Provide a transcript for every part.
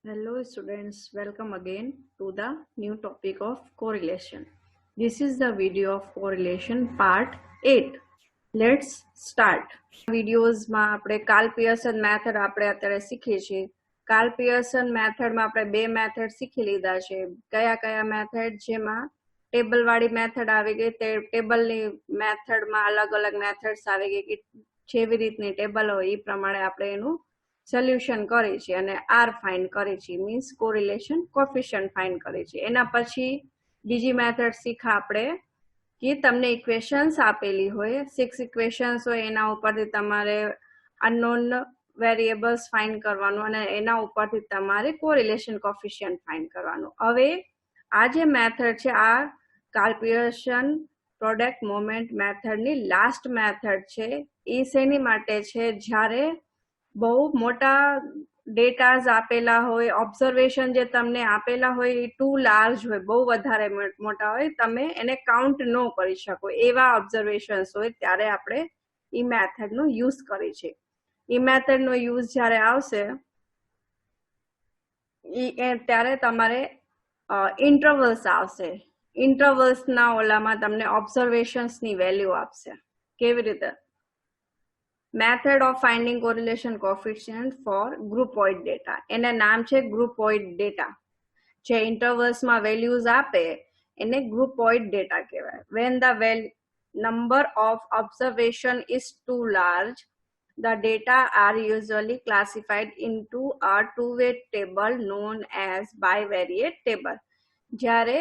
Hello students, welcome again to the new topic of correlation. This is the video of correlation part 8. Let's start. વિડિયોઝમાં આપણે Karl Pearson method આપણે અત્યારે શીખીએ છીએ. Karl Pearson મેથડમાં આપણે બે મેથડ શીખી લીધા છે. કયા મેથડ? જેમાં ટેબલ વાળી મેથડ આવી ગઈ, તે ટેબલની મેથડમાં અલગ અલગ મેથડ્સ આવી ગઈ કે જેવી રીતની ટેબલ હોય એ પ્રમાણે આપણે એનું સોલ્યુશન કરે છે અને આર ફાઇન્ડ કરે છે, મીન્સ કોરિલેશન કોફિશિયન્ટ ફાઇન્ડ કરે છે. એના પછી બીજી મેથડ શીખા આપણે કે તમને ઇક્વેશન્સ આપેલી હોય, 6 ઇક્વેશન્સ હોય, એના ઉપરથી તમારે અનનોન વેરિયેબલ્સ ફાઇન્ડ કરવાનું અને એના ઉપરથી તમારે કોરિલેશન કોફિશિયન્ટ ફાઇન્ડ કરવાનું. હવે આ જે મેથડ છે આ કાર્લ પિયર્સન પ્રોડક્ટ મોમેન્ટ મેથડની લાસ્ટ મેથડ છે. એ શેની માટે છે? જ્યારે બહુ મોટા ડેટાઝ આપેલા હોય, ઓબ્ઝર્વેશન જે તમને આપેલા હોય એ ટુ લાર્જ હોય, બહુ વધારે મોટા હોય, તમે એને કાઉન્ટ ન કરી શકો એવા ઓબ્ઝર્વેશન્સ હોય, ત્યારે આપણે એ મેથડનો યુઝ કરીએ છીએ. એ મેથડનો યુઝ જ્યારે આવશે ત્યારે તમારે ઇન્ટરવલ્સ આવશે. ઇન્ટરવલ્સના ઓલામાં તમને ઓબ્ઝર્વેશન્સની વેલ્યુ આપશે. કેવી રીતે? Method of finding correlation coefficient for grouped data. એના નામ છે ગ્રુપોઇડ ડેટા. જે ઇન્ટરવલ્સમાં વેલ્યુઝ આપે એને ગ્રુપોઇડ ડેટા કહેવાય. When the number of observation is too large, the data are usually classified into a two-way table known as bivariate table. જ્યારે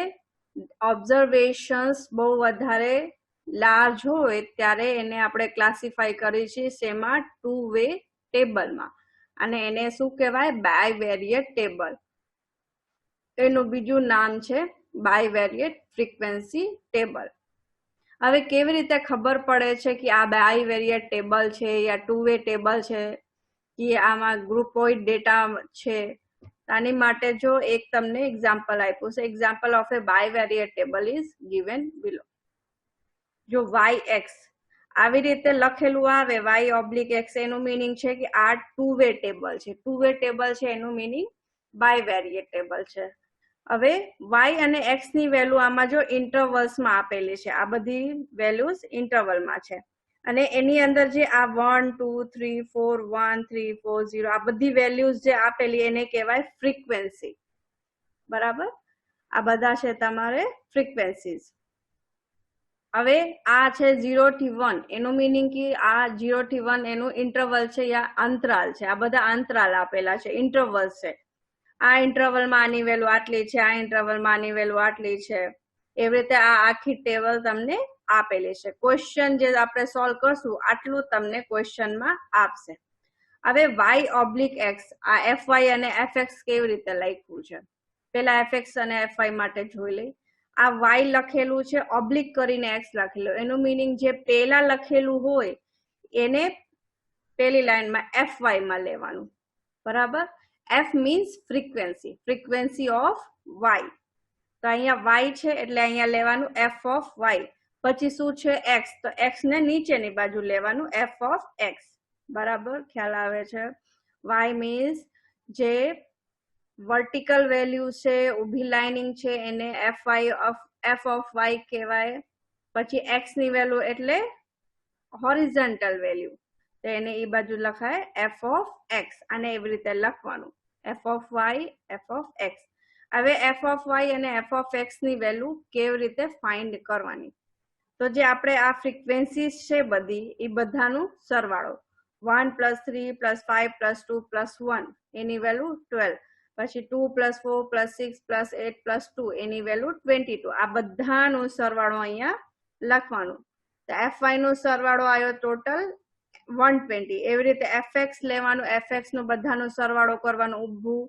observations બહુ વધારે લાર્જ હોય ત્યારે એને આપણે ક્લાસિફાઈ કરીએ છીએ શેમાં? ટુ વે ટેબલમાં. અને એને શું કહેવાય? બાયવેરિયેટ ટેબલ. એનું બીજું નામ છે બાયવેરિયેટ ફ્રીક્વન્સી ટેબલ. હવે કેવી રીતે ખબર પડે છે કે આ બાયવેરિયેટ ટેબલ છે યા ટુ વે ટેબલ છે કે આમાં ગ્રુપોઇડ ડેટા છે? આની માટે જો એક તમને એક્ઝામ્પલ આપ્યું છે. Example of a bivariate table is given below. જો y(x) આવી રીતે લખેલું આવે, y/x, એનું મીનિંગ છે કે આ ટુ વે ટેબલ છે. ટુ વે ટેબલ છે એનું મીનિંગ બાયવેરિયેટ ટેબલ છે. હવે y અને x ની વેલ્યુ આમાં જો ઇન્ટરવલ્સમાં આપેલી છે, આ બધી વેલ્યુઝ ઇન્ટરવલમાં છે. અને એની અંદર જે આ 1 2 3 4 1 3 4 0 આ બધી વેલ્યુઝ જે આપેલી એને કહેવાય ફ્રીક્વન્સી. બરાબર? આ બધા છે તમારે ફ્રીક્વન્સીઝ. હવે આ છે 0 થી 1, એનું મીનિંગ કે આ 0 થી 1 એનું ઇન્ટરવલ છે યા અંતરાલ છે. આ બધા અંતરાલ આપેલા છે, ઇન્ટરવલ છે. આ ઇન્ટરવલમાં આની વેલ્યુ આટલી છે, આ ઇન્ટરવલમાં આની વેલ્યુ આટલી છે. એવી રીતે આ આખી ટેબલ તમને આપેલી છે. ક્વેશ્ચન જે આપણે સોલ્વ કરશું આટલું તમને ક્વેશ્ચનમાં આપશે. હવે y/x, આ fy અને fx કેવી રીતે લખ્યું છે? પેલા fx અને fy માટે જોઈ લઈ. આ y લખેલું છે, ઓબ્લિક કરીને x લખેલું. એનું મીનિંગ જે પેલા લખેલું હોય એને પેલી લાઈનમાં fy માં લેવાનું. બરાબર? f means frequency, frequency of y. તો અહીંયા y છે એટલે અહીંયા લેવાનું f ઓફ y. પછી શું છે? x. તો x ને નીચેની બાજુ લેવાનું f ઓફ x. બરાબર? ખ્યાલ આવે છે? y મીન્સ જે વર્ટિકલ વેલ્યુ છે, ઊભી લાઇનિંગ છે, એને f ઓફ y કહેવાય. પછી x ની વેલ્યુ એટલે હોરિઝોન્ટલ વેલ્યુ, તો એને એ બાજુ લખાય f ઓફ x. અને એવી રીતે લખવાનું f of y, f of x. હવે f ઓફ y અને f ઓફ x ની વેલ્યુ કેવી રીતે ફાઇન્ડ કરવાની? તો જે આપણે આ ફ્રીક્વન્સીઝ છે બધી, એ બધાનું સરવાળો 1 + 3 + 5 + 2 + 1 એની વેલ્યુ 12. પછી 2 + 4 + 6 + 8 + 2 એની વેલ્યુ 22. આ બધાનો સરવાળો અહીંયા લખવાનું. તો fy નો સરવાળો આવ્યો ટોટલ 120. એવી રીતે fx લેવાનું, fx નો બધાનો સરવાળો કરવાનો ઊભું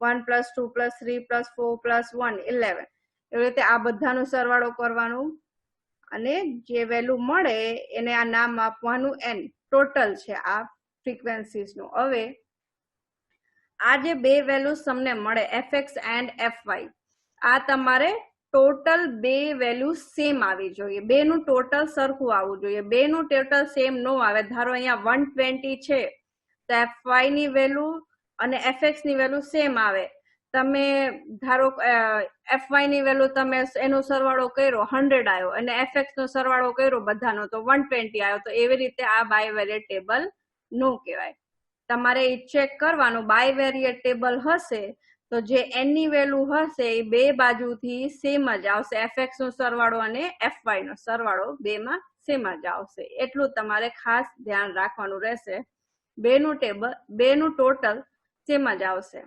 1 + 2 + 3 + 4 + 1 11. એવી રીતે આ બધાનો સરવાળો કરવાનું અને જે વેલ્યુ મળે એને આ નામ આપવાનું n. ટોટલ છે આ ફ્રીક્વન્સીઝ નું. હવે આ જે બે વેલ્યુઝ તમને મળે fx એન્ડ fy, આ તમારે ટોટલ બે વેલ્યુ સેમ આવી જોઈએ. બેનું ટોટલ સરખું આવવું જોઈએ. બેનું ટોટલ સેમ ન આવે, ધારો અહીંયા 120 છે તો fy ની વેલ્યુ અને fx ની વેલ્યુ સેમ આવે, તમે ધારો fy ની વેલ્યુ તમે એનો સરવાળો કર્યો 100 આવ્યો અને fx નો સરવાળો કર્યો બધાનો તો 120 આવ્યો, તો એવી રીતે આ બાયવેરિયેટ ટેબલ નો કહેવાય. તમારે એ ચેક કરવાનું, બાયવેરિયેટ ટેબલ હશે તો જે n ની વેલ્યુ હશે એ બે બાજુથી સેમ જ આવશે, fx નો સરવાળો અને fy નો સરવાળો બેમાં સેમ જ આવશે. એટલું તમારે ખાસ ધ્યાન રાખવાનું રહેશે. બેનું ટોટલ સેમ જ આવશે.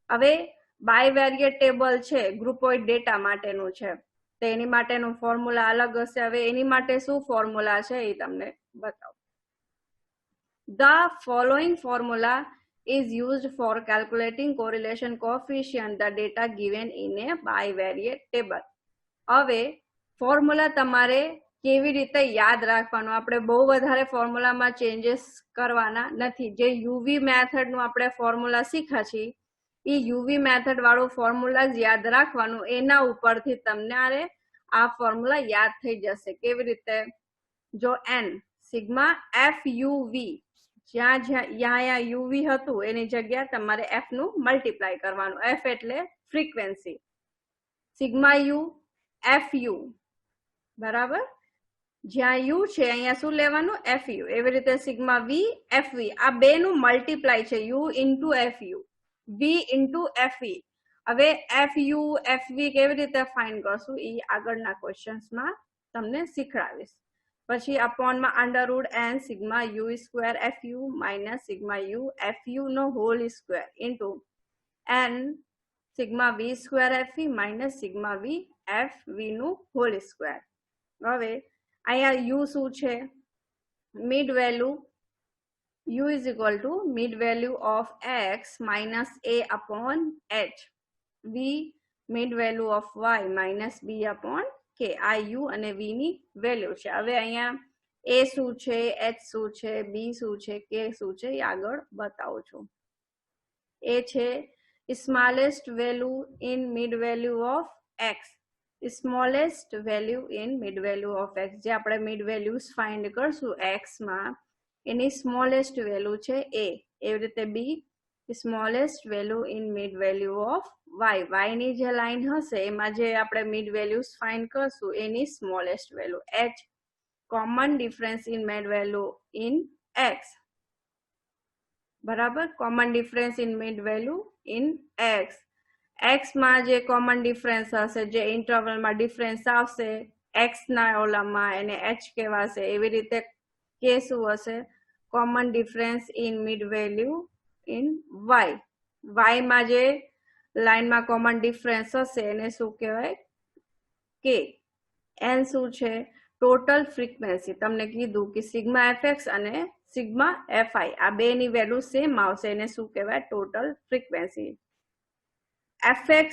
હવે બાયવેરિયેટ ટેબલ છે ગ્રુપોઇડ ડેટા માટેનું છે, તો એની માટેનું ફોર્મ્યુલા અલગ હશે. હવે એની માટે શું ફોર્મ્યુલા છે એ તમને બતાવું. The following formula is used for calculating correlation coefficient the data given in a bivariate table. હવે ફોર્મ્યુલા તમારે કેવી રીતે યાદ રાખવાનું, આપણે બહુ વધારે ફોર્મ્યુલામાં ચેન્જીસ કરવાના નથી. જે યુવી મેથડનું આપણે ફોર્મ્યુલા શીખ્યા છીએ એ યુવી મેથડ વાળું ફોર્મ્યુલા જ યાદ રાખવાનું, એના ઉપરથી તમને આ ફોર્મ્યુલા યાદ થઈ જશે. કેવી રીતે? જો n સિગ્મા FUV, જ્યાં યુવી હતું એની જગ્યા તમારે f નું મલ્ટીપ્લાય કરવાનું. f એટલે ફ્રીક્વન્સી, સિગ્મા યુ FU, બરાબર. જ્યાં u છે અહીંયા શું લેવાનું? FU. એવી રીતે સિગ્મા V FV, આ બે નું મલ્ટીપ્લાય છે, u into FU, V into FE. હવે FU FV કેવી રીતે ફાઇન્ડ કરશું એ આગળના ક્વેશ્ચન્સમાં તમને શીખવાડીશ. પછી અપોનમાં under root n sigma u square FU minus sigma u FU નો whole square into n sigma V square FE minus sigma V FV નું હોલ સ્ક્વેર. હવે અહીંયા u શું છે? Mid value, u is equal to mid value of x minus a upon h, v mid value of y minus b upon k. આ u અને v ની value છે. હવે અહીંયા a શું છે, h શું છે, b શું છે, k શું છે એ આગળ બતાવું છું. a છે smallest value in mid value of x, smallest value in mid value of x, જે આપણે મિડ વેલ્યુઝ ફાઇન્ડ કરશું x માં એની સ્મોલેસ્ટ વેલ્યુ છે a. એવી રીતે B smallest value in mid value of y, y ની જે લાઈન હશે એમાં જે આપણે મિડ વેલ્યુઝ ફાઇન્ડ કરશું એની smallest value. h common difference in mid value in x, બરાબર. Common difference in mid value in x, x માં જે કોમન ડિફરન્સ હશે, જે ઇન્ટરવલમાં ડિફરન્સ આવશે x ના ઓલામાં એને h કહેવાશે. એવી રીતે કે શું હશે? Common difference in mid value in y, y માં જે લાઈનમાં કોમન ડિફરન્સ હશે એને શું કહેવાય? કે. n શું છે? Total frequency. તમને કીધું કે સિગ્મા fx અને સિગ્મા fi આ બે ની વેલ્યુ સેમ આવશે, એને શું કહેવાય? Total frequency. fx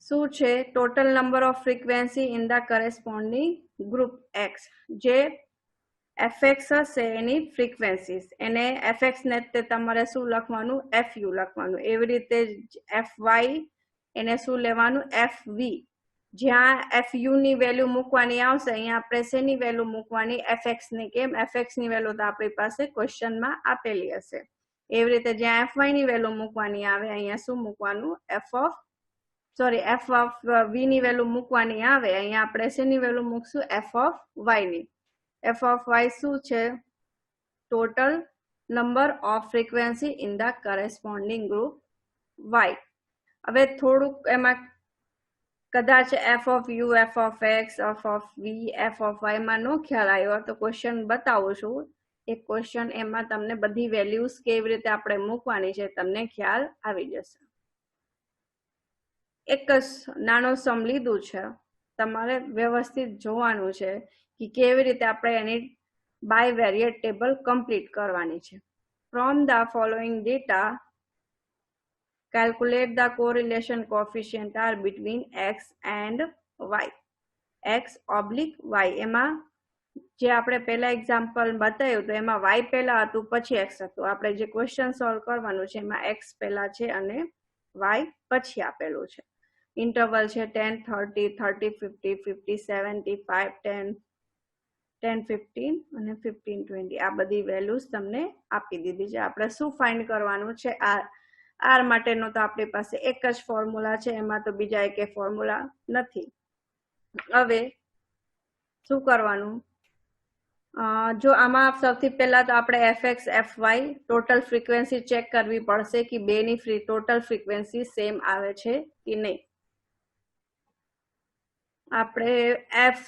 શું છે? Total number of frequency in the corresponding group x, જે fx હશે એની ફ્રીક્વન્સીસ, એને fx ને તમારે શું લખવાનું? fu લખવાનું. એવી રીતે fy એને શું લેવાનું? fv. જ્યાં fu ની વેલ્યુ મૂકવાની આવશે અહીંયા આપણે શેની વેલ્યુ મૂકવાની? fx ની. કેમ? fx ની વેલ્યુ તો આપણી પાસે ક્વેશ્ચનમાં આપેલી હશે. એવી રીતે જ્યાં fy ની વેલ્યુ મૂકવાની આવે અહીંયા શું મૂકવાનું? f of v ની વેલ્યુ મૂકવાની આવે અહીંયા આપણે શેની વેલ્યુ મૂકશું? f of y ની. f of y શું છે? Total number of frequency in the corresponding group y. હવે થોડુંક એમાં કદાચ f of u, f of x, f of v, f of y માં નો ખ્યાલ આવ્યો તો ક્વેશ્ચન બતાવું છું. એક ક્વેશ્ચન એમાં તમને બધી વેલ્યુઝ કેવી રીતે આપણે મૂકવાની છે તમને ખ્યાલ આવી જશે. એક જ નાનો સમ લીધું છે, તમારે વ્યવસ્થિત જોવાનું છે કે કેવી રીતે આપણે એની બાયવેરિયેટ ટેબલ કમ્પ્લીટ કરવાની છે. From the following data calculate the correlation coefficient are between x and y, x oblique y. એમાં જે આપણે પહેલા એક્ઝામ્પલ બતાવ્યું તો એમાં y પહેલા હતું પછી x હતું. આપણે જે ક્વેશ્ચન સોલ્વ કરવાનું છે એમાં x પહેલા છે અને y પછી આપેલું છે. ઇન્ટરવલ છે 10, 30, 30, 50, 50, 75, 10, 10 15 અને 15 20 આ બધી વેલ્યુઝ તમને આપી દીધી છે. આપણે શું ફાઇન્ડ કરવાનું છે? આર માટેનો તો આપણી પાસે એક જ ફોર્મ્યુલા છે, એમાં તો બીજા એકે ફોર્મ્યુલા નથી. હવે શું કરવાનું? જો આમાં સૌથી પહેલા તો આપણે fx fy total frequency check કરવી પડશે કે બેની ટોટલ ફ્રીક્વન્સી સેમ આવે છે કે નહીં. આપણે f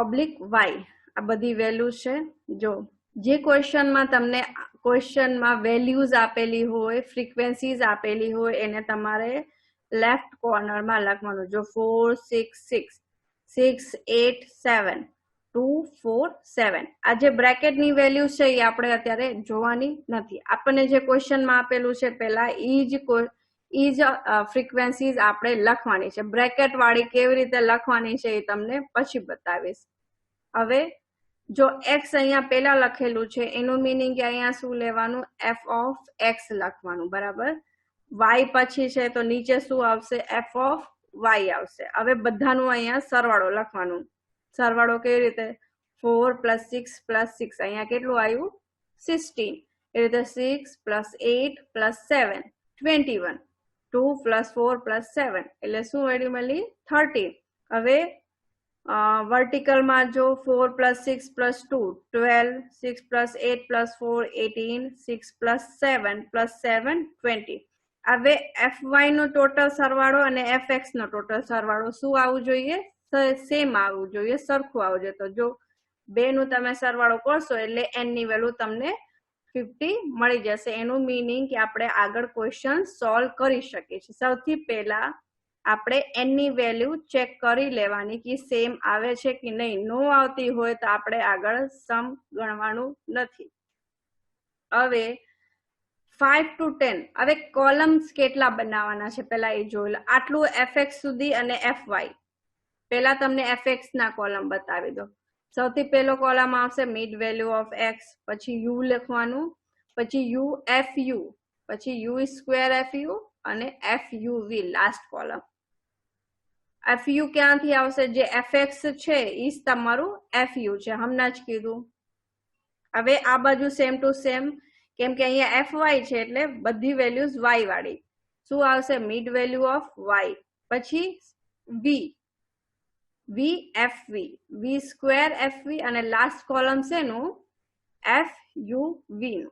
ઓબ્લિક y આ બધી વેલ્યુ છે. જો જે ક્વેશ્ચનમાં તમને ક્વેશ્ચનમાં વેલ્યુઝ આપેલી હોય, ફ્રીક્વન્સીઝ આપેલી હોય, એને તમારે લેફ્ટ કોર્નરમાં લખવાનું. જો 4 6 6 6 8 7 2 4 7 આ જે બ્રેકેટની વેલ્યુ છે એ આપણે અત્યારે જોવાની નથી. આપણને જે ક્વેશ્ચનમાં આપેલું છે પહેલા ઈ જ ફ્રીક્વન્સીઝ આપણે લખવાની છે. બ્રેકેટ વાળી કેવી રીતે લખવાની છે એ તમને પછી બતાવીશ. હવે જો x અહીંયા પેલા લખેલું છે એનું મીનિંગ કે અહીંયા શું લેવાનું? f ઓફ x લખવાનું, બરાબર. y પછી છે તો નીચે શું આવશે? f ઓફ y આવશે. હવે બધાનું અહીંયા સરવાળો લખવાનું. સરવાળો કેવી રીતે? 4 + 6 + 6 અહીંયા કેટલું આવ્યું? 16. એ રીતે 6 + 8 + 7 21. 2 + 4 + 7 એટલે શું વેલ્યુ મળી? 13. હવે વર્ટિકલમાં જો 4 + 6 + 2 12, 6 + 8 + 4 18, 6 + 7 + 7 20. હવે fy નો ટોટલ સરવાળો અને fx નો ટોટલ સરવાળો શું આવવું જોઈએ? સેમ આવવું જોઈએ, સરખું આવવું જોઈએ. તો જો બે નું તમે સરવાળો કરશો એટલે n ની વેલ્યુ તમને 50 મળી જશે. એનું મીનિંગ કે આપણે આગળ ક્વેશ્ચન સોલ્વ કરી શકીએ છીએ. સૌથી પહેલા આપણે n ની વેલ્યુ ચેક કરી લેવાની કે સેમ આવે છે કે નહીં. નો આવતી હોય તો આપણે આગળ સમ ગણવાનું નથી. હવે 5 to 10 હવે કોલમ્સ કેટલા બનાવવાના છે પેલા એ જોઈ લો. આટલું fx સુધી અને fy. પેલા તમને fx ના કોલમ બતાવી દો. સૌથી પહેલો કોલમ આવશે મિડ વેલ્યુ ઓફ x, પછી u લખવાનું, પછી u fu, પછી u સ્ક્વેર fu અને fuv લાસ્ટ કોલમ. fu ક્યાંથી આવશે? જે fx છે એ તમારું fu છે, હમણાં જ કીધું. હવે આ બાજુ સેમ ટુ સેમ, કેમ કે અહીંયા fy છે એટલે બધી વેલ્યુઝ y વાળી. શું આવશે? મિડ વેલ્યુ ઓફ y, પછી v fv, v square fv અને લાસ્ટ કોલમ છે નું fuv નું.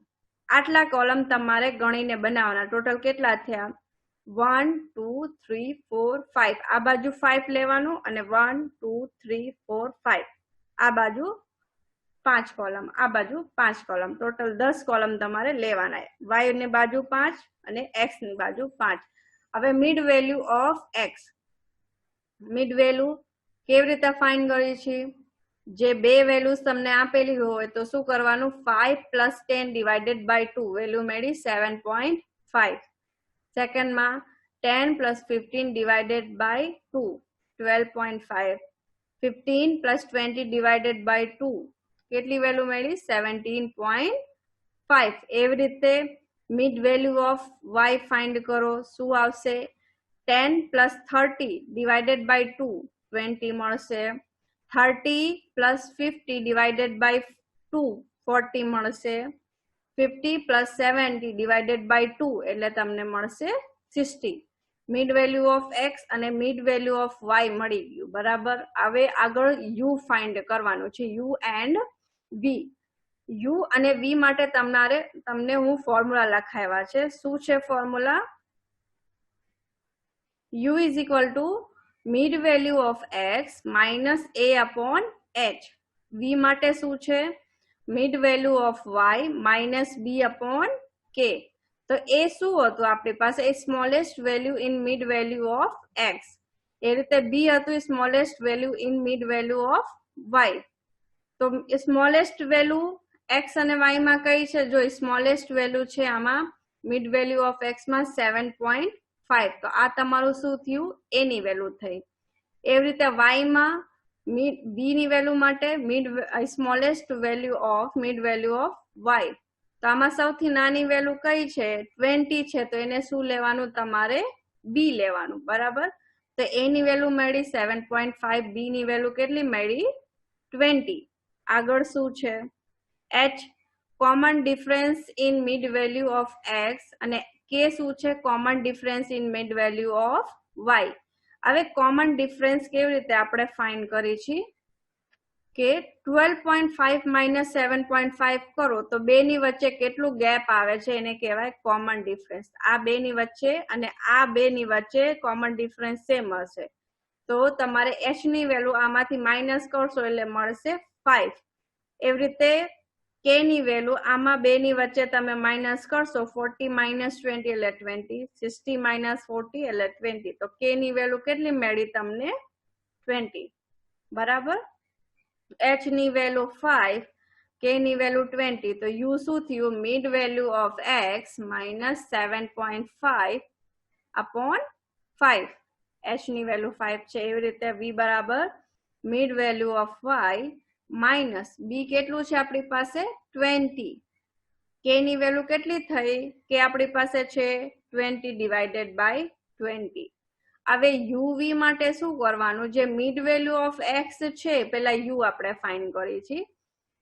આટલા કોલમ તમારે ગણીને બનાવવાના. ટોટલ કેટલા થયા? 1 2 3 4 5. આ બાજુ 5 લેવાનું અને 1 2 3 4 5. આ બાજુ 5 કોલમ, આ બાજુ 5 કોલમ. ટોટલ 10 કોલમ તમારે લેવાના. y ની બાજુ 5 અને x ની બાજુ 5. હવે mid value of x. Mid value કેવી રીતે ફાઇન્ડ કરી છે? જે બે વેલ્યુઝ તમને આપેલી હોય તો શું કરવાનું? 5 + 10 / 2 વેલ્યુ મળી 7.5. સેકન્ડમાં 10 + 15 / 2 12.5. 15 + 20 / 2 કેટલી વેલ્યુ મળી? 17.5. એવી રીતે mid value of y find કરો. શું આવશે? 10 + 30 / 2 20 મળશે. 30 + 50 / 2 40 મળશે. 50 + 70 / 2 એટલે તમને મળશે 60. મિડ વેલ્યુ ઓફ x અને મિડ વેલ્યુ ઓફ y મળી ગયું, બરાબર. હવે આગળ u ફાઇન્ડ કરવાનું છે, u એન્ડ v. u અને v માટે તમને હું ફોર્મ્યુલા લખાવ્યા છે. શું છે formula? u = mid value of x - a/h. v માટે શું છે? Mid value of y - b/k. તો એ શું હતું આપણી પાસે? એ smallest value in mid value of x. એ રીતે b હતું smallest value in mid value of y. તો સ્મોલેસ્ટ વેલ્યુ x અને y માં કઈ છે? જો સ્મોલેસ્ટ વેલ્યુ છે આમાં મિડ વેલ્યુ ઓફ x માં 7.5. તો આ તમારું શું થયું? a ની વેલ્યુ થઈ. એવી રીતે y માં b ની વેલ્યુ માટે smallest value of mid value of y. તો આમાં સૌથી નાની વેલ્યુ કઈ છે? 20 છે. તો એને શું લેવાનું? તમારે b લેવાનું, બરાબર. તો a ની વેલ્યુ મળી 7.5, b ની વેલ્યુ કેટલી મળી? 20. આગળ શું છે? h common difference in mid value of x અને k શું છે? Common difference in mid value of y. હવે કોમન ડિફરન્સ કેવી રીતે આપણે ફાઇન્ડ કરી છે કે 12.5 માઇનસ 7.5 કરો તો બે ની વચ્ચે કેટલું ગેપ આવે છે એને કહેવાય કોમન ડિફરન્સ. આ બે ની વચ્ચે અને આ બે ની વચ્ચે કોમન ડિફરન્સ સેમ હશે તો તમારે h ની વેલ્યુ આમાંથી માઇનસ કરશો એટલે મળશે 5. એવી રીતે k ની વેલ્યુ આમાં બે ની વચ્ચે તમે માઇનસ કરશો 40 માઇનસ 20 એટલે 20, 60 માઇનસ 40 એટલે 20. તો k ની વેલ્યુ કેટલી મળી તમને? 20. બરાબર. h ની વેલ્યુ 5, k ની વેલ્યુ 20. તો u શું થયું? Mid value of x minus 7.5 upon 5. h ની વેલ્યુ 5 છે. એવી રીતે v બરાબર mid value of y minus b કેટલું છે આપણી પાસે? 20. k ની વેલ્યુ કેટલી થઈ? કે આપણી પાસે છે 20 ડિવાઇડેડ બાય 20. હવે uv માટે શું કરવાનું? જે મિડ વેલ્યુ ઓફ x છે પેલા u આપણે ફાઇન્ડ કરી છે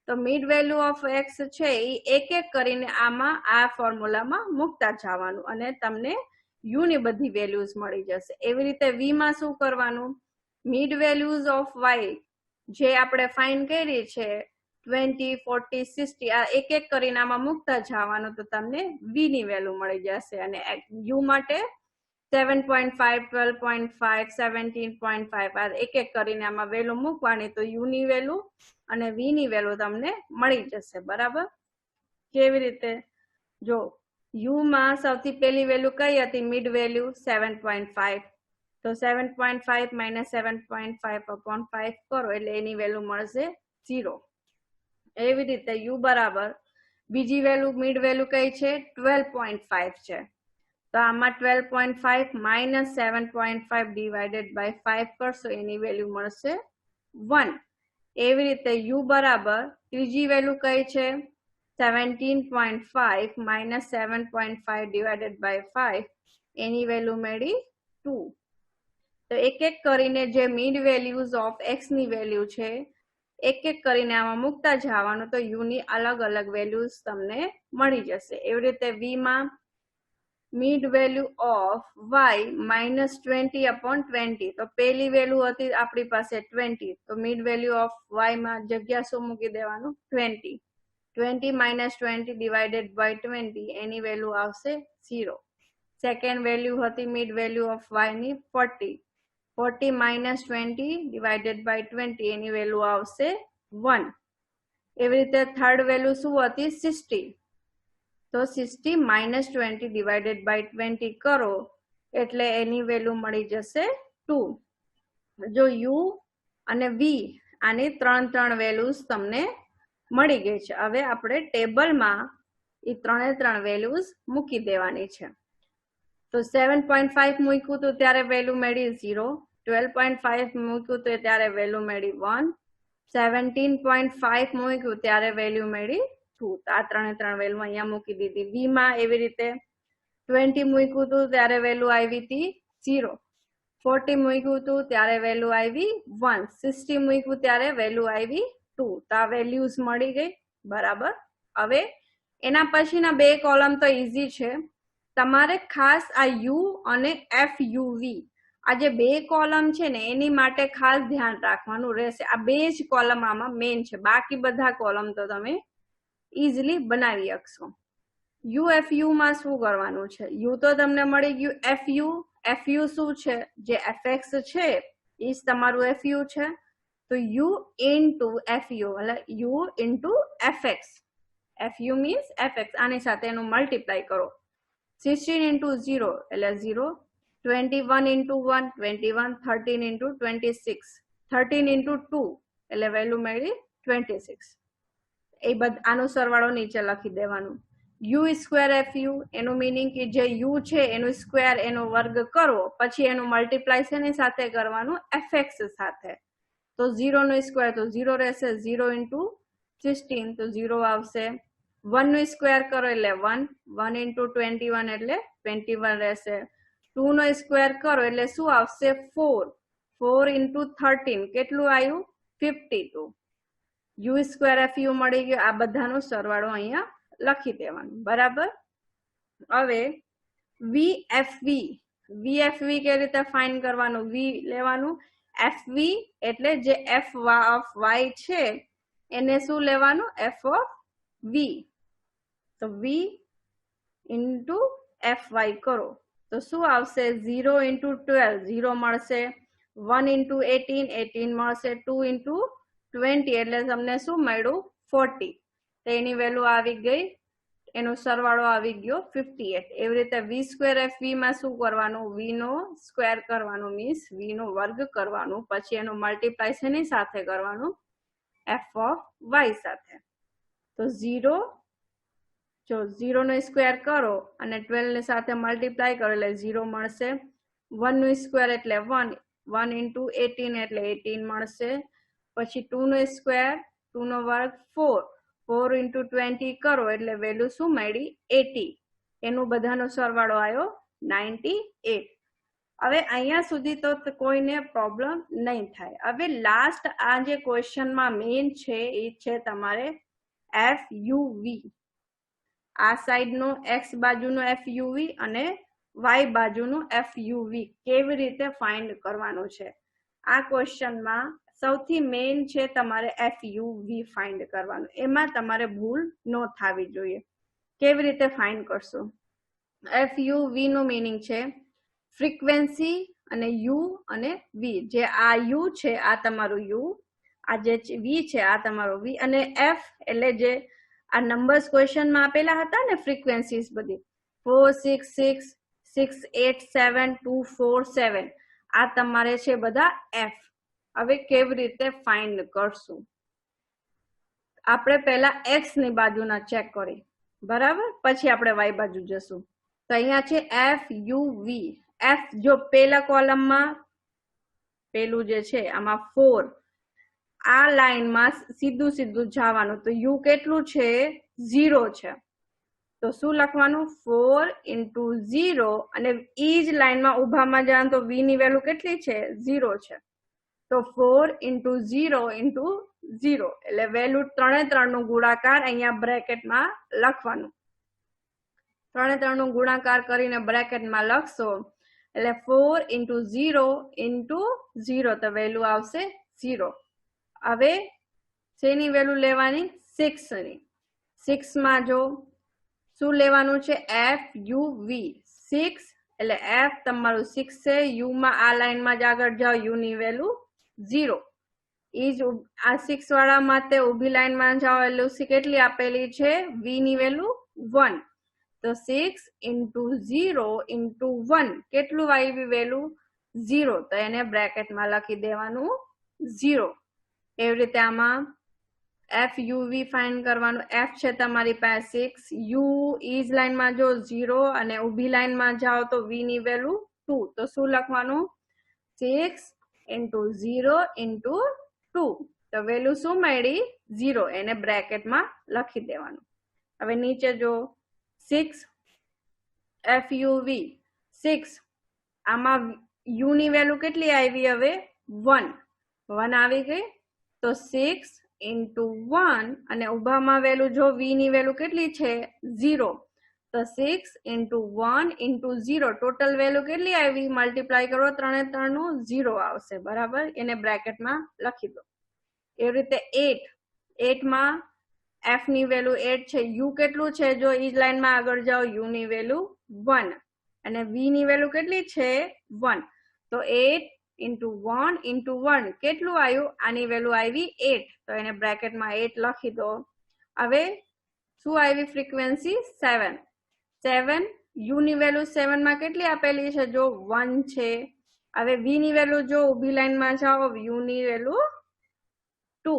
તો મિડ વેલ્યુ ઓફ x છે એ એક એક કરીને આમાં આ ફોર્મ્યુલામાં મૂકતા જવાનું અને તમને u ની બધી વેલ્યુઝ મળી જશે. એવી રીતે v માં શું કરવાનું? મિડ વેલ્યુઝ ઓફ y જે આપણે ફાઇન્ડ કરી છે 20, 40, 60 આ એક એક કરીને આમાં મૂકતા જવાનું તો તમને v ની વેલ્યુ મળી જશે. અને u માટે 7.5, 12.5, 17.5 આ એક એક કરીને આમાં વેલ્યુ મૂકવાની તો u ની વેલ્યુ અને v ની વેલ્યુ તમને મળી જશે. બરાબર. કેવી રીતે? જો u માં સૌથી પહેલી વેલ્યુ કઈ હતી? Mid value 7.5. તો 7.5 માઇનસ 7.5 અપોન 5 કરો એટલે એની વેલ્યુ મળશે 0. એવી રીતે u બરાબર બીજી વેલ્યુ મિડ વેલ્યુ કઈ છે? 12.5 છે તો આમાં 12.5 માઇનસ 7.5 ડિવાઇડેડ બાય 5 કરશો એની વેલ્યુ મળશે 1. એવી રીતે u બરાબર ત્રીજી વેલ્યુ કઈ છે? 17.5 માઇનસ 7.5 ડિવાઇડેડ બાય 5 એની વેલ્યુ મળી 2. તો એક એક કરીને જે મિડ વેલ્યુઝ ઓફ x ની વેલ્યુ છે એક એક કરીને આમાં મૂકતા જવાનું તો u ની અલગ અલગ વેલ્યુઝ તમને મળી જશે. એવી રીતે v માં mid value of y minus 20 upon 20 તો પહેલી વેલ્યુ હતી આપણી પાસે 20 તો મિડ વેલ્યુ ઓફ y માં જગ્યા શું મૂકી દેવાનું? 20. 20 માઇનસ 20 ડિવાઇડેડ બાય 20 એની વેલ્યુ આવશે 0. સેકન્ડ વેલ્યુ હતી મિડ વેલ્યુ ઓફ y ની 40. 40 માઇનસ 20 ડિવાઇડેડ બાય 20 એની વેલ્યુ આવશે 1. એવી રીતે થર્ડ વેલ્યુ શું હતી? 60. તો 60 માઇનસ 20 ડિવાઇડેડ બાય 20 કરો એટલે એની વેલ્યુ મળી જશે 2. જો u અને v આની ત્રણ વેલ્યુઝ તમને મળી ગઈ છે. હવે આપણે ટેબલમાં એ ત્રણ વેલ્યુઝ મૂકી દેવાની છે. તો 7.5 મૂક્યું તો ત્યારે વેલ્યુ મળી 0. 12.5 મૂક્યું તો ત્યારે વેલ્યુ મળી 1. 17.5 મૂક્યું ત્યારે વેલ્યુ મળી 2. આ ત્રણ વેલ્યુ અહીંયા મૂકી દીધી. v માં એવી રીતે 20 મૂક્યું હતું ત્યારે વેલ્યુ આવી હતી 0. 40 મૂક્યું હતું ત્યારે વેલ્યુ આવી 1. 60 મૂક્યું ત્યારે વેલ્યુ આવી 2. તો આ વેલ્યુઝ મળી ગઈ. બરાબર. હવે એના પછીના બે કોલમ તો ઈઝી છે. તમારે ખાસ આ u અને fuv આ જે બે કોલમ છે ને એની માટે ખાસ ધ્યાન રાખવાનું રહેશે. આ બે જ કોલમ આમાં મેઇન છે. બાકી બધા કોલમ તો તમે ઈઝીલી બનાવી શકશો. fu માં શું કરવાનું છે? u તો તમને મળી ગયું. fu શું છે? જે fx છે એ જ તમારું fu છે. તો u ઇન્ટુ fu એટલે u into fx. fu means fx. આની સાથે એનું મલ્ટીપ્લાય કરો. 16 into 0 એટલે 0. 21 into 1 21. 13 into 26. 13 into 2 એટલે વેલ્યુ મળી 26. એ આનો સરવાળો નીચે લખી દેવાનું. u સ્ક્વેર fu એનું મીનિંગ કે જે u છે એનું સ્ક્વેર એનો વર્ગ કરો પછી એનું મલ્ટીપ્લાય શેની સાથે કરવાનું? fx સાથે. તો 0 નો સ્ક્વેર તો 0 રહેશે. 0 into 16 તો 0 આવશે. 1 નો સ્ક્વેર કરો એટલે 1. 1 into 21 એટલે 21 રહેશે. 2 નો સ્ક્વેર કરો એટલે શું આવશે? 4. 4 into 13 કેટલું આવ્યું? 52. યુ સ્ક્વેર એફ યુ મળી ગયો, આ બધાનો સરવાળો અહીંયા લખી દેવાનો, બરાબર. હવે વીએફવી, વીએફવી કેવી રીતે ફાઇન્ડ કરવાનું? વી લેવાનું, એફવી એટલે જે એફ ઓફ વાય છે એને શું લેવાનું? F of we. તો વી ઇન્ટુ એફ વાય કરો તો શું આવશે? 0 ઇન્ટુ 12 0 મળશે, 1 ઇન્ટુ 18 18 મળશે, 2 ઇન્ટુ 20 એટલે તમને શું મળ્યું? 40. તો એની વેલ્યુ આવી ગઈ, એનો સરવાળો આવી ગયો 58. એવી રીતે વી સ્ક્વેર એફ વી માં શું કરવાનું? વી નો સ્ક્વેર કરવાનું, મીન્સ વી નો વર્ગ કરવાનું, પછી એનો મલ્ટીપ્લાય શેની સાથે કરવાનું? એફ ઓફ વાય સાથે. તો 0, જો 0 નો સ્ક્વેર કરો અને 12 ની સાથે મલ્ટીપ્લાય કરો એટલે 0 મળશે, 1 નો સ્ક્વેર એટલે 1, 1 ઇન્ટુ 18 એટલે 18 મળશે, પછી 2 નો સ્ક્વેર, 2 નો વર્ગ 4, 4 ઇન્ટુ 20 કરો એટલે વેલ્યુ શું મળી? 80. એનું બધાનો સરવાળો આવ્યો 98. હવે અહીંયા સુધી તો કોઈને પ્રોબ્લેમ નહીં થાય. હવે લાસ્ટ આ જે ક્વેશ્ચનમાં મેઇન છે એ છે તમારે એફ યુ વી. આ સાઈડનો એક્સ બાજુનો એફ યુવી અને વાય બાજુનું એફ યુવી કેવી રીતે ફાઇન્ડ કરવાનું છે? આ ક્વેશ્ચનમાં સૌથી મેઇન છે તમારે એફ યુવી ફાઇન્ડ કરવાનું. એમાં તમારે ભૂલ ન થવી જોઈએ. કેવી રીતે ફાઇન્ડ કરશો? એફ યુવી નું મિનિંગ છે ફ્રીક્વન્સી અને યુ અને વી. જે આ યુ છે આ તમારું યુ, આ જે વી છે આ તમારું વી, અને એફ એટલે જે આ નંબર્સ ક્વેશ્ચનમાં આપેલા હતા ને ફ્રીક્વન્સીઝ બધી 4 6 6 6 8 7 2 4 7, આ તમારે છે બધા એફ. હવે કેવી રીતે ફાઇન્ડ કરશું? આપણે પહેલા એક્સ ની બાજુના ચેક કરી, બરાબર, પછી આપણે વાય બાજુ જશું. તો અહીંયા છે એફ યુ વી. એફ જો પેલા કોલમમાં પેલું જે છે આમાં 4, આ લાઈનમાં સીધું સીધું જવાનું, તો યુ કેટલું છે? 0 છે. તો શું લખવાનું? 4 ઇન્ટુ 0, અને ઈ જ લાઈનમાં ઉભામાં જવાનું તો વી ની વેલ્યુ કેટલી છે? 0 છે. તો 4 ઇન્ટુ 0 ઇન્ટુ 0 એટલે વેલ્યુ 3 નું ગુણાકાર અહીંયા બ્રેકેટમાં લખવાનું. 3 નું ગુણાકાર કરીને બ્રેકેટમાં લખશો એટલે 4 ઇન્ટુ 0 ઇન્ટુ 0 તો વેલ્યુ આવશે 0. હવે શેની વેલ્યુ લેવાની? 6 ની. 6 માં જો શું લેવાનું છે? એફ યુ વી. 6 એટલે એફ તમારું 6 છે, યુ માં આ લાઈનમાં જ આગળ જાઓ, યુ ની વેલ્યુ 0. ઈ જ આ 6 વાળા માટે ઊભી લાઈનમાં જાઓ એટલે કેટલી આપેલી છે? વી ની વેલ્યુ 1. તો 6 ઇન્ટુ 0 ઇન્ટુ 1 કેટલું આવી વેલ્યુ? 0. તો એને બ્રેકેટમાં લખી દેવાનું 0. એવી રીતે આમાં એફ યુ વી ફાઇન્ડ કરવાનું. એફ છે તમારી પાસે 6, યુ ઈજ લાઈનમાં જો 0 અને ઊભી લાઈનમાં જાઓ તો વી ની વેલ્યુ 2. તો શું લખવાનું? 6 ઇન્ટુ 0 ઇન્ટુ 2. તો વેલ્યુ શું મળી? 0. એને બ્રેકેટમાં લખી દેવાનું. હવે નીચે જો 6 એફ યુ વી 6, આમાં યુ ની વેલ્યુ કેટલી આવી? હવે 1 આવી ગઈ. તો 6 ઇન્ટુ 1 અને ઉભામાં વેલ્યુ જો વી ની વેલ્યુ કેટલી છે? 0. તો 6 ઇન્ટુ 1 ઇન્ટુ 0 ટોટલ વેલ્યુ કેટલી આવી? મલ્ટીપ્લાય કરો 3 નું 0 આવશે, બરાબર. એને બ્રેકેટમાં લખી દો. એવી રીતે 8 માં એફ ની વેલ્યુ 8 છે, યુ કેટલું છે? જો ઈ લાઈનમાં આગળ જાઓ, યુ ની વેલ્યુ 1 અને વી ની વેલ્યુ કેટલી છે? 1. તો 8 ઇન્ટુ 1 ઇન્ટુ 1 કેટલું આવ્યું? આની વેલ્યુ આવી 8. તો એને બ્રેકેટમાં 8 લખી દો. હવે શું આવી? ફ્રીક્વન્સી 7. 7 યુ ની વેલ્યુ 7 માં કેટલી આપેલી છે? જો 1 છે. હવે વી ની વેલ્યુ જો ઊભી લાઈનમાં જાઓ, યુ ની વેલ્યુ 2.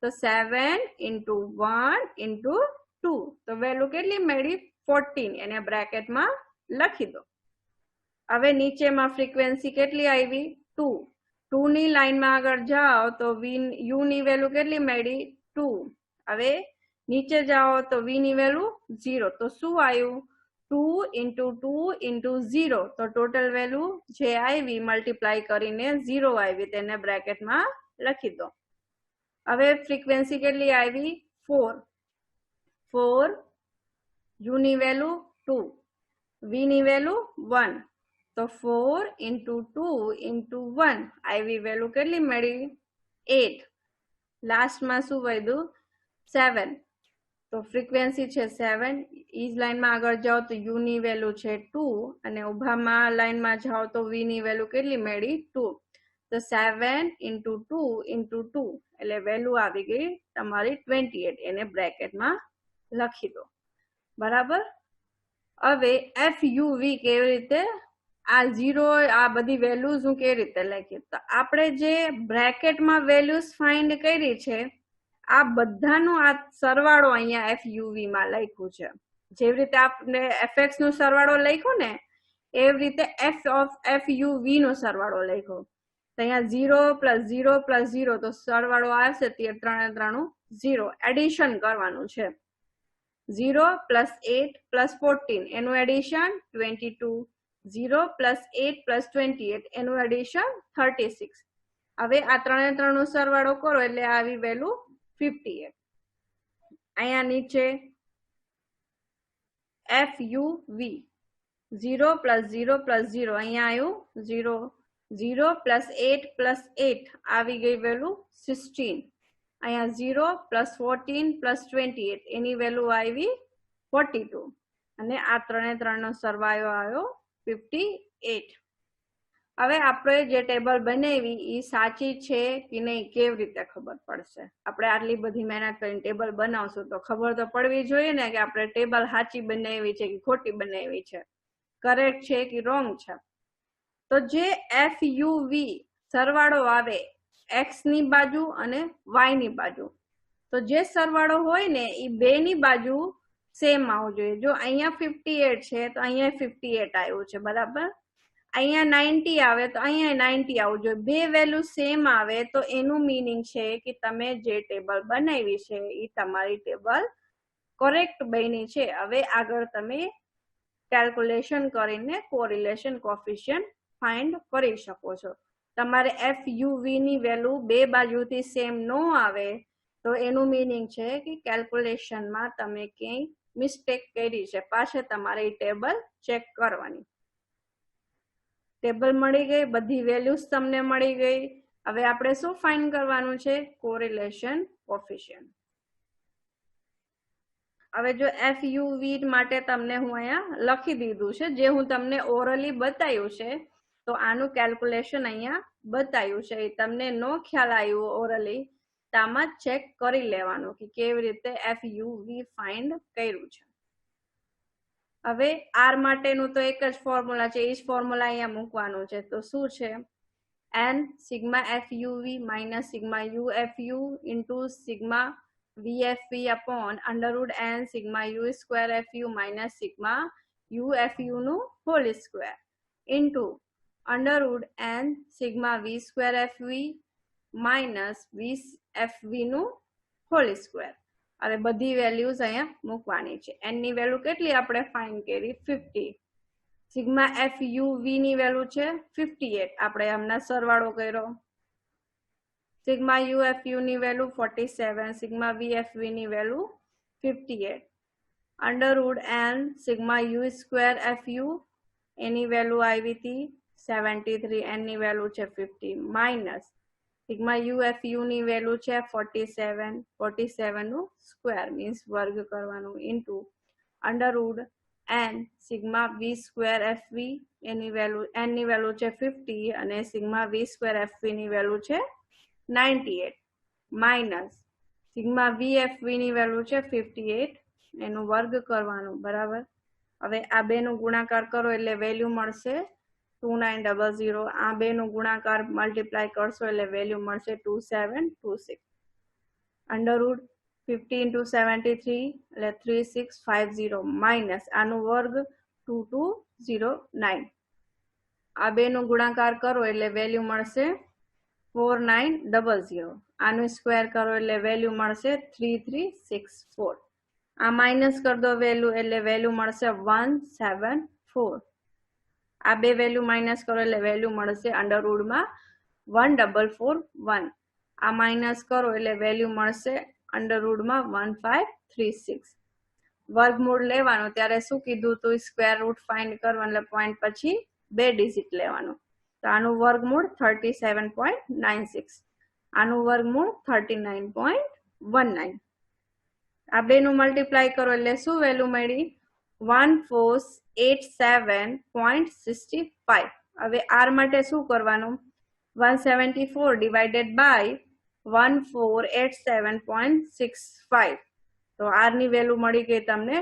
તો 7 ઇન્ટુ 1 ઇન્ટુ 2 તો વેલ્યુ કેટલી મળી? 14. એને બ્રેકેટમાં લખી દો. હવે નીચેમાં ફ્રીક્વન્સી કેટલી આવી? 2. 2 ની લાઈનમાં આગળ જાઓ તો યુ ની વેલ્યુ કેટલી મળી? 2. હવે નીચે જાઓ તો વી ની વેલ્યુ 0. તો શું આવ્યું? 2 ઇન્ટુ 2 ઇન્ટુ 0. તો ટોટલ વેલ્યુ જે આવી મલ્ટીપ્લાય કરીને 0 આવી, તેને બ્રેકેટમાં લખી દો. હવે ફ્રીક્વન્સી કેટલી આવી 4 4 u ની વેલ્યુ 2 v ની વેલ્યુ 1 તો 4 into 2 into 1 આવી વેલ્યુ કેટલી મળી 8 લાસ્ટમાં શું વધ્યું 7 તો ફ્રીક્વન્સી છે 7 ઈજ લાઈનમાં આગળ જાઓ તો u ની વેલ્યુ છે 2 અને ઉભામાં લાઈનમાં જાઓ તો v ની વેલ્યુ કેટલી મળી 2 તો 7 into 2 into 2 એટલે વેલ્યુ આવી ગઈ તમારી 28 એને બ્રેકેટમાં લખી દો બરાબર હવે FUV કેવી રીતે આ 0 આ બધી વેલ્યુઝ હું કેવી રીતે લખી તો આપણે જે બ્રેકેટમાં વેલ્યુઝ ફાઇન્ડ કરી છે આ બધાનો આ સરવાળો અહીંયા FUV માં લખ્યું છે જેવી રીતે આપણે fx નો સરવાળો લખ્યો ને એવી રીતે FUV નો સરવાળો લખ્યો તો અહીંયા 0 + 0 + 0 તો સરવાળો આવશે તે 3 3 0 એડિશન કરવાનું છે 0 + 8 + 14 એનું એડિશન 22 0 + 8 + 28 એનું એડિશન 36 હવે આ 3 3 નો સરવાળો કરો એટલે આવી વેલ્યુ 58 અહીંયા નીચે FUV 0 + 0 + 0 અહીંયા આવ્યું 0 0 + 8 + 8 આવી ગઈ વેલ્યુ 16 અહીંયા 0 + 14 + 28 એની વેલ્યુ આવી 42 અને આ 3 3 નો સરવાળો આવ્યો 58 હવે આપણે જે ટેબલ બનાવી એ સાચી છે કે નહીં કેવી રીતે ખબર પડશે આપણે આટલી બધી મહેનત કરીને ટેબલ બનાવશું તો ખબર તો પડવી જોઈએ ને કે આપણે ટેબલ સાચી બનાવી છે કે ખોટી બનાવી છે કરેક્ટ છે કે રોંગ છે તો જે FUV સરવાળો આવે x ની બાજુ અને y ની બાજુ તો જે સરવાળો હોય ને એ બે ની બાજુ સેમ આવવું જોઈએ જો અહીંયા 58 છે તો અહીંયા 58 આવ્યું છે બરાબર અહીંયા 90 આવે તો અહીંયા 90 આવવું જોઈએ બે વેલ્યુ સેમ આવે તો એનું મીનિંગ છે કે તમે જે ટેબલ બનાવી છે એ તમારી ટેબલ કરેક્ટ બની છે હવે આગળ તમે કેલ્ક્યુલેશન કરીને કોરિલેશન કોફિશિયન્ટ ફાઇન્ડ કરી શકો છો તમારે FUV ની વેલ્યુ બે બાજુથી સેમ ન આવે તો એનું મીનિંગ છે કે કેલ્ક્યુલેશનમાં તમે ક્યાંય મિસ્ટેક કરી છે પાછળ તમારે ટેબલ ચેક કરવાની ટેબલ મળી ગઈ બધી વેલ્યુઝ તમને મળી ગઈ હવે આપણે શું ફાઇન્ડ કરવાનું છે કોરિલેશન કોફિશિયન્ટ હવે જો FUV માટે તમને હું અહીંયા લખી દીધું છે જે હું તમને ઓરલી બતાવ્યું છે તો આનું કેલ્ક્યુલેશન અહીંયા બતાવ્યું છે એ તમને નો ખ્યાલ આવ્યો ઓરલી તો આમાં ચેક કરી લેવાનું કે કેવી રીતે FUV ફાઇન્ડ કર્યું છે હવે R માટેનું તો એક જ ફોર્મ્યુલા છે એ જ ફોર્મ્યુલા અહીંયા મૂકવાનું છે તો શું છે n sigma FUV minus sigma UFU into sigma VFV upon √n sigma u square FU minus sigma UFU નું whole square into √n sigma V square FV minus VFV નું whole square હવે બધી વેલ્યુઝ અહીંયા મૂકવાની છે n ની value કેટલી આપણે ફાઇન્ડ કરી 50 સિગ્મા FUV ની વેલ્યુ છે 58 આપણે હમણાં સરવાળો કર્યો સિગ્મા UFU ની વેલ્યુ 47 સિગ્મા VFV ની value 58 √n sigma u square FU એની વેલ્યુ આવી હતી 73 n ની વેલ્યુ છે 50 માઇનસ સિગ્મા UFU ની વેલ્યુ છે 47 નું સ્ક્વેર મીન્સ વર્ગ કરવાનું into √n sigma V square FV એની વેલ્યુ n ની વેલ્યુ છે 50 અને સિગ્મા V સ્ક્વેર FV ની વેલ્યુ છે 98 માઇનસ સિગ્મા VFV ની વેલ્યુ છે 58 એનું વર્ગ કરવાનું બરાબર હવે આ બે નું ગુણાકાર કરો એટલે વેલ્યુ મળશે 2900 આ બે નું ગુણાકાર મલ્ટીપ્લાય કરશો એટલે વેલ્યુ મળશે 2726 √50 into 73 એટલે 3650 માઇનસ આનું વર્ગ 2209 આ બે નું ગુણાકાર કરો એટલે વેલ્યુ મળશે 4900 આનું સ્ક્વેર કરો એટલે વેલ્યુ મળશે 3364 આ માઇનસ કરી દો વેલ્યુ એટલે વેલ્યુ મળશે 174 આ બે વેલ્યુ માઇનસ કરો એટલે વેલ્યુ મળશે √માં 1441 આ માઇનસ કરો એટલે વેલ્યુ મળશે અંડરરૂટમાં 1536. વર્ગમૂળ લેવાનો ત્યારે શું કીધું તું, સ્ક્વેર રૂટ ફાઇન્ડ કરવાનું એટલે પોઈન્ટ પછી 2 ડિજિટ લેવાનું. તો આનું વર્ગમૂળ 37.96, આનું વર્ગમૂળ 39.19. આ બેનું મલ્ટીપ્લાય કરો એટલે શું વેલ્યુ મળી, 1487.65. હવે આર માટે શું કરવાનું, 174 ડિવાઇડેડ બાય 1487.65. તો આર ની વેલ્યુ મળી ગઈ તમને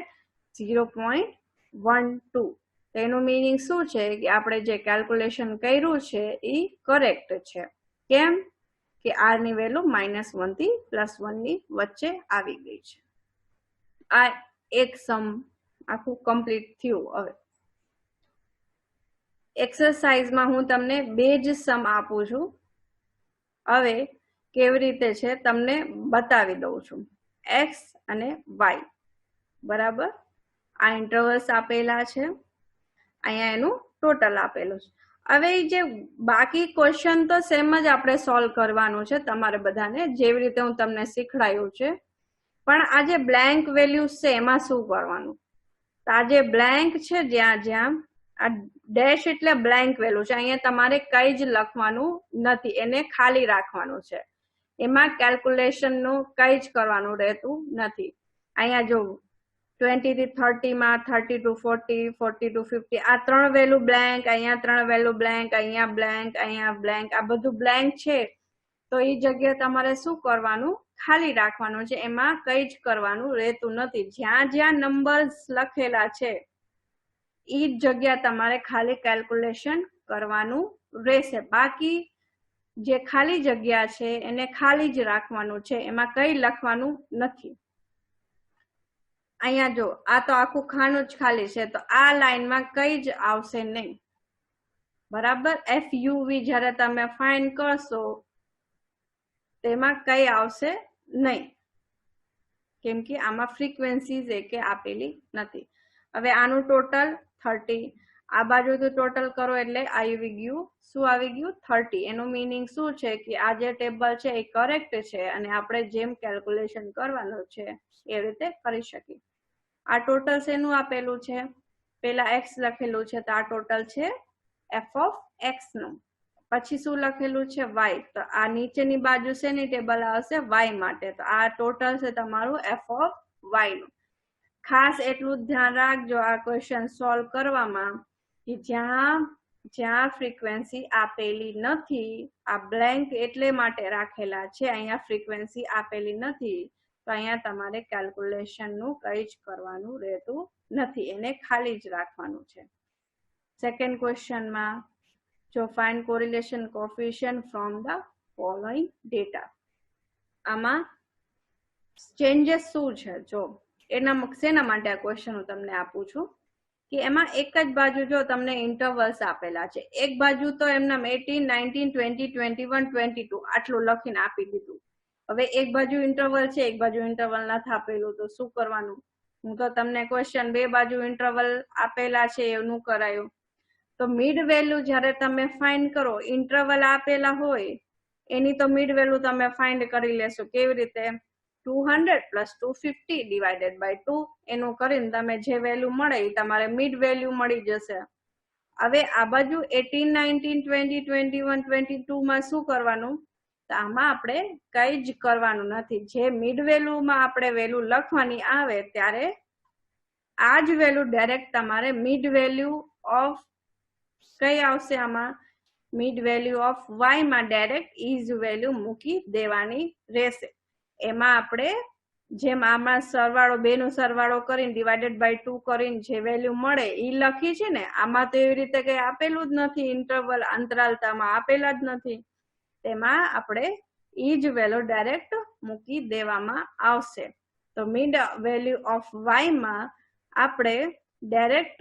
0.12. એનું મીનિંગ શું છે કે આપણે જે કેલ્ક્યુલેશન કર્યું છે એ કરેક્ટ છે. કેમ કે આર ની વેલ્યુ -1 થી +1 ની વચ્ચે આવી ગઈ છે. આ એક સમ આખું કમ્પ્લીટ થયું. હવે એક્સરસાઇઝમાં હું તમને 2 જ સમ આપું છું. હવે કેવી રીતે છે તમને બતાવી દઉં છું. એક્સ અને વાય બરાબર, આ ઇન્ટરવલ્સ આપેલા છે, અહીંયા એનું ટોટલ આપેલું છે. હવે જે બાકી ક્વેશ્ચન તો સેમ જ આપણે સોલ્વ કરવાનું છે તમારે બધાને, જેવી રીતે હું તમને શીખડાયું છે. પણ આ જે બ્લેન્ક વેલ્યુઝ છે એમાં શું કરવાનું, તો આ જે બ્લેન્ક છે જ્યાં આ ડેશ એટલે બ્લેન્ક વેલ્યુ છે, અહીંયા તમારે કઈ જ લખવાનું નથી, એને ખાલી રાખવાનું છે. એમાં કેલ્ક્યુલેશનનું કઈ જ કરવાનું રહેતું નથી. અહીંયા જો 20 થી 30 માં 30 to 40, 40 to 50 આ 3 વેલ્યુ બ્લેન્ક, અહીંયા 3 વેલ્યુ બ્લેન્ક, અહીંયા બ્લેન્ક, અહીંયા બ્લેન્ક, આ બધું બ્લેન્ક છે. તો એ જગ્યાએ તમારે શું કરવાનું, ખાલી રાખવાનું છે, એમાં કઈ જ કરવાનું રહેતું નથી. જ્યાં જ્યાં નંબર્સ લખેલા છે એ જગ્યા તમારે ખાલી કેલ્ક્યુલેશન કરવાનું રહેશે. બાકી જે ખાલી જગ્યા છે એને ખાલી જ રાખવાનું છે, એમાં કઈ લખવાનું નથી. અહીંયા જો આ તો આખું ખાનું જ ખાલી છે, તો આ લાઈનમાં કઈ જ આવશે નહીં. બરાબર, FUV જ્યારે તમે ફાઇન્ડ કરશો તેમાં કઈ આવશે નહીં, કેમ કે આમાં ફ્રીક્વન્સીઝ એકે આપેલી નથી. હવે આનું ટોટલ 30, આ બાજુથી ટોટલ કરો એટલે આવી ગયું, શું આવી ગયું, 30. એનું મીનિંગ શું છે કે આ જે ટેબલ છે એ કરેક્ટ છે અને આપણે જેમ કેલ્ક્યુલેશન કરવાનું છે એ રીતે કરી શકીએ. આ ટોટલ શેનું આપેલું છે, પેલા x લખેલું છે, તો આ ટોટલ છે f of x નું. પછી શું લખેલું છે, y. તો આ નીચેની બાજુ શેની ટેબલ આવશે, y માટે. તો આ ટોટલ છે તમારું f of y નું. ખાસ એટલું ધ્યાન રાખજો આ ક્વેશ્ચન સોલ્વ કરવામાં કે જ્યાં ફ્રીક્વન્સી આપેલી નથી, આ બ્લેન્ક એટલે માટે રાખેલા છે, અહીંયા ફ્રીક્વન્સી આપેલી નથી, તો અહીંયા તમારે કેલ્ક્યુલેશનનું કઈ જ કરવાનું રહેતું નથી, એને ખાલી જ રાખવાનું છે. સેકન્ડ ક્વેશ્ચનમાં જો find correlation coefficient from the following data. આમાં ચેન્જીસ શું છે, જો એના શેના માટે આ ક્વેશ્ચન હું તમને આપું છું કે એમાં એક જ બાજુ જો તમને ઇન્ટરવલ્સ આપેલા છે, એક બાજુ તો એમના 18, 19, 20, 21, 22 આટલું લખીને આપી દીધું. હવે એક બાજુ ઇન્ટરવલ છે, એક બાજુ ઇન્ટરવલ નથી આપેલું, તો શું કરવાનું. હું તો તમને ક્વેશ્ચન 2 બાજુ ઇન્ટરવલ આપેલા છે એનું કરાયું. તો મિડ વેલ્યુ જ્યારે તમે ફાઇન્ડ કરો, ઇન્ટરવલ આપેલા હોય એની તો મિડ વેલ્યુ તમે ફાઇન્ડ કરી લેશો. કેવી રીતે, 200 + 250 ડિવાઇડેડ બાય 2 એનું કરીને તમે જે વેલ્યુ મળે એ તમારે મિડ વેલ્યુ મળી જશે. હવે આ બાજુ 18, 19, 20, 21, 22 માં શું કરવાનું, તો આમાં આપણે કઈ જ કરવાનું નથી. જે મિડ વેલ્યુમાં આપણે વેલ્યુ લખવાની આવે ત્યારે આ જ વેલ્યુ ડાયરેક્ટ તમારે મિડ વેલ્યુ ઓફ કઈ આવશે, આમાં મિડ વેલ્યુ ઓફ y માં ડાયરેક્ટ ઈજ વેલ્યુ મૂકી દેવાની રહેશે. એમાં આપણે જેમ આમાં સરવાળો, બેનો સરવાળો કરીને ડિવાઇડેડ બાય 2 કરીને જે વેલ્યુ મળે એ લખી છે ને, આમાં તો એવી રીતે કઈ આપેલું જ નથી, ઇન્ટરવલ અંતરાલતામાં આપેલા જ નથી. તેમાં આપણે ઈ જ વેલ્યુ ડાયરેક્ટ મૂકી દેવામાં આવશે. તો મિડ વેલ્યુ ઓફ y માં આપણે ડાયરેક્ટ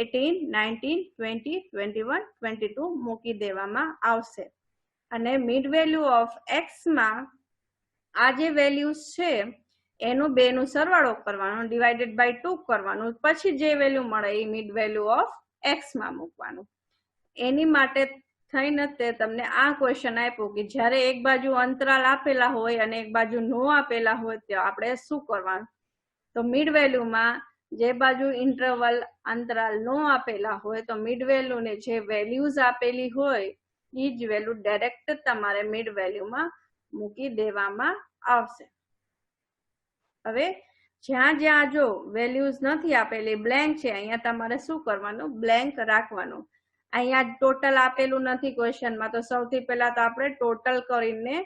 18, 19, 20, 21, 22 મૂકી દેવામાં આવશે. અને મિડ વેલ્યુ ઓફ x માં આ જે વેલ્યુઝ છે એનું બેનું સરવાળો કરવાનો, ડિવાઇડેડ બાય 2 કરવાનું, પછી જે વેલ્યુ મળે એ મિડ વેલ્યુ ઓફ x માં મૂકવાનું. એની માટે થઈને તે તમને આ ક્વેશ્ચન આપ્યું કે જ્યારે એક બાજુ અંતરાલ આપેલા હોય અને એક બાજુ નો આપેલા હોય તો આપણે શું કરવાનું. તો મિડ વેલ્યુમાં જે બાજુ ઇન્ટરવલ અંતરાલ નો આપેલા હોય તો મિડ વેલ્યુ ને જે વેલ્યુઝ આપેલી હોય એ જ વેલ્યુ ડાયરેક્ટ તમારે મિડ વેલ્યુમાં મૂકી દેવામાં આવશે. હવે જ્યાં જ્યાં જો વેલ્યુઝ નથી આપેલી, બ્લેન્ક છે, અહીંયા તમારે શું કરવાનું, બ્લેન્ક રાખવાનું. અહીંયા ટોટલ આપેલું નથી ક્વેશ્ચનમાં, તો સૌથી પહેલા તો આપણે ટોટલ કરીને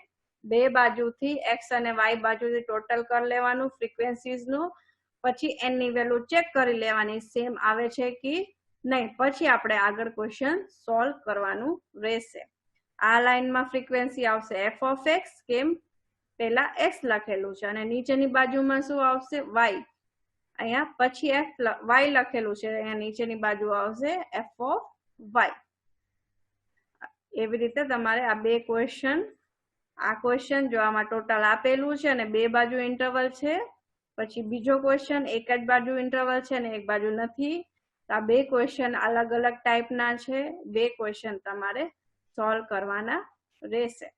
બે બાજુથી એક્સ અને વાય બાજુથી ટોટલ કરી લેવાનું ફ્રીક્વન્સીઝનું. પછી એની વેલ્યુ ચેક કરી લેવાની સેમ આવે છે કે નહીં, પછી આપણે આગળ ક્વેશ્ચન સોલ્વ કરવાનું રહેશે. આ લાઈનમાં ફ્રીક્વન્સી આવશે એફ ઓફ એક્સ, કેમ પેલા એક્સ લખેલું છે, અને નીચેની બાજુમાં શું આવશે, વાય. અહીંયા પછી એફ વાય લખેલું છે, અહીંયા નીચેની બાજુ આવશે એફ ઓફ વાય. એવી રીતે તમારે આ બે ક્વેશ્ચન, આ ક્વેશ્ચન જો આમાં ટોટલ આપેલું છે અને બે બાજુ ઇન્ટરવલ છે, પછી બીજો ક્વેશ્ચન એક જ બાજુ ઇન્ટરવલ છે અને એક બાજુ નથી. આ બે ક્વેશ્ચન અલગ અલગ ટાઈપના છે. બે ક્વેશ્ચન તમારે સોલ્વ કરવાના રહેશે.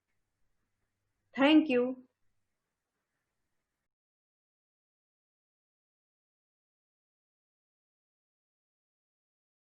Thank you.